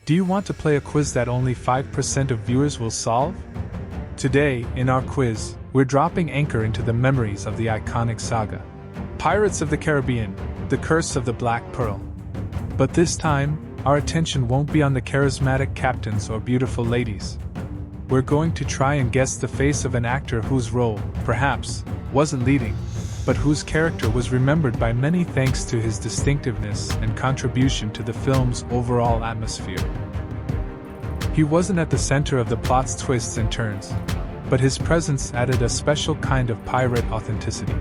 Do you want to play a quiz that only 5% of viewers will solve? Today, in our quiz, we're dropping anchor into the memories of the iconic saga. Pirates of the Caribbean, The Curse of the Black Pearl. But this time, our attention won't be on the charismatic captains or beautiful ladies. We're going to try and guess the face of an actor whose role, perhaps, wasn't leading, but whose character was remembered by many thanks to his distinctiveness and contribution to the film's overall atmosphere. He wasn't at the center of the plot's twists and turns, but his presence added a special kind of pirate authenticity.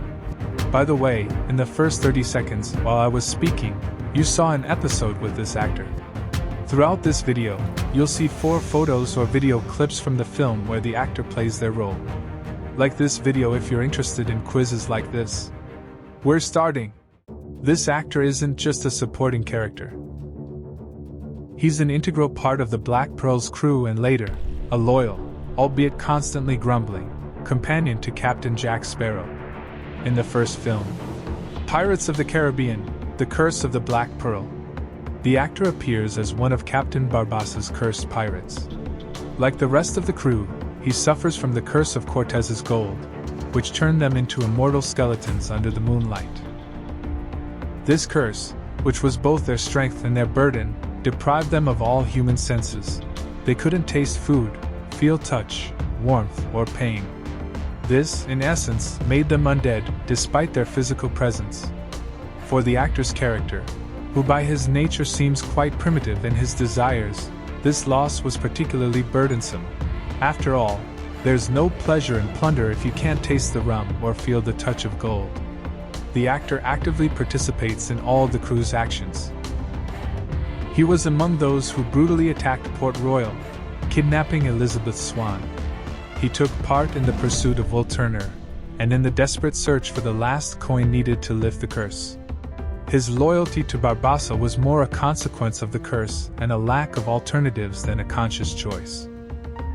By the way, in the first 30 seconds while I was speaking, you saw an episode with this actor. Throughout this video, you'll see 4 photos or video clips from the film where the actor plays their role. Like this video if you're interested in quizzes like this. We're starting. This actor isn't just a supporting character. He's an integral part of the Black Pearl's crew and later, a loyal, albeit constantly grumbling, companion to Captain Jack Sparrow. In the first film, Pirates of the Caribbean, The Curse of the Black Pearl, the actor appears as one of Captain Barbassa's cursed pirates. Like the rest of the crew, he suffers from the curse of Cortez's gold, which turned them into immortal skeletons under the moonlight. This curse, which was both their strength and their burden, deprived them of all human senses. They couldn't taste food, feel touch, warmth, or pain. This, in essence, made them undead, despite their physical presence. For the actor's character, who by his nature seems quite primitive in his desires, this loss was particularly burdensome. After all, there's no pleasure in plunder if you can't taste the rum or feel the touch of gold. The actor actively participates in all the crew's actions. He was among those who brutally attacked Port Royal, kidnapping Elizabeth Swann. He took part in the pursuit of Will Turner, and in the desperate search for the last coin needed to lift the curse. His loyalty to Barbassa was more a consequence of the curse and a lack of alternatives than a conscious choice.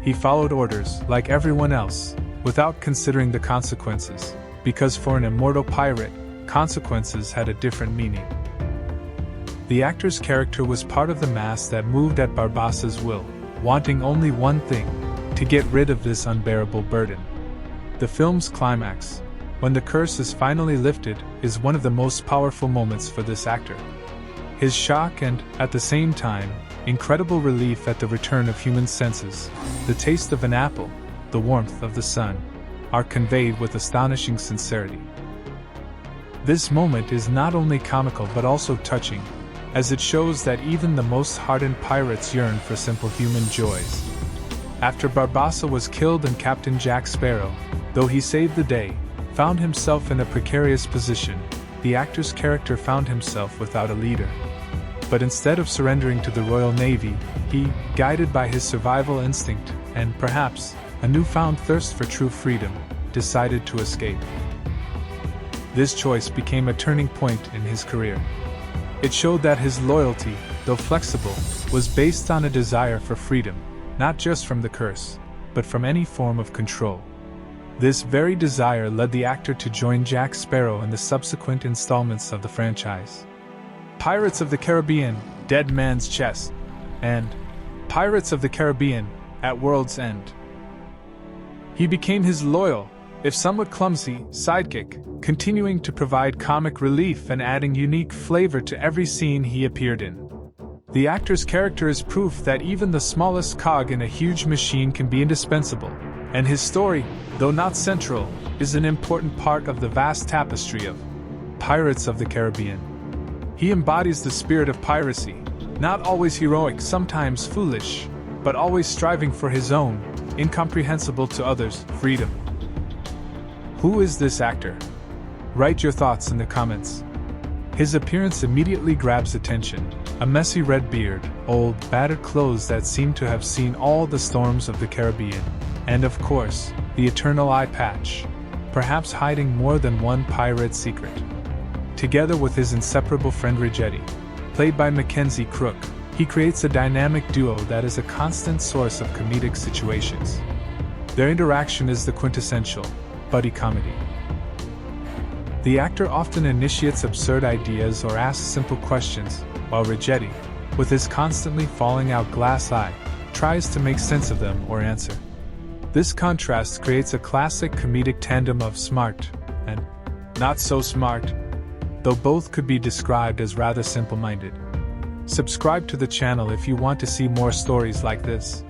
He followed orders, like everyone else, without considering the consequences, because for an immortal pirate, consequences had a different meaning. The actor's character was part of the mass that moved at Barbassa's will, wanting only one thing: to get rid of this unbearable burden. The film's climax, when the curse is finally lifted, is one of the most powerful moments for this actor. His shock and, at the same time, incredible relief at the return of human senses, the taste of an apple, the warmth of the sun, are conveyed with astonishing sincerity. This moment is not only comical but also touching, as it shows that even the most hardened pirates yearn for simple human joys. After Barbassa was killed and Captain Jack Sparrow, though he saved the day, found himself in a precarious position, the actor's character found himself without a leader. But instead of surrendering to the Royal Navy, he, guided by his survival instinct, and perhaps a newfound thirst for true freedom, decided to escape. This choice became a turning point in his career. It showed that his loyalty, though flexible, was based on a desire for freedom, not just from the curse, but from any form of control. This very desire led the actor to join Jack Sparrow in the subsequent installments of the franchise. Pirates of the Caribbean, Dead Man's Chest, and Pirates of the Caribbean, At World's End. He became his loyal, if somewhat clumsy, sidekick, continuing to provide comic relief and adding unique flavor to every scene he appeared in. The actor's character is proof that even the smallest cog in a huge machine can be indispensable, and his story, though not central, is an important part of the vast tapestry of Pirates of the Caribbean. He embodies the spirit of piracy, not always heroic, sometimes foolish, but always striving for his own, incomprehensible to others, freedom. Who is this actor? Write your thoughts in the comments. His appearance immediately grabs attention: a messy red beard, old, battered clothes that seem to have seen all the storms of the Caribbean, and of course, the eternal eye patch, perhaps hiding more than one pirate's secret. Together with his inseparable friend Rigetti, played by Mackenzie Crook, he creates a dynamic duo that is a constant source of comedic situations. Their interaction is the quintessential buddy comedy. The actor often initiates absurd ideas or asks simple questions, while Rigetti, with his constantly falling out glass eye, tries to make sense of them or answer. This contrast creates a classic comedic tandem of smart and not so smart, though both could be described as rather simple-minded. Subscribe to the channel if you want to see more stories like this.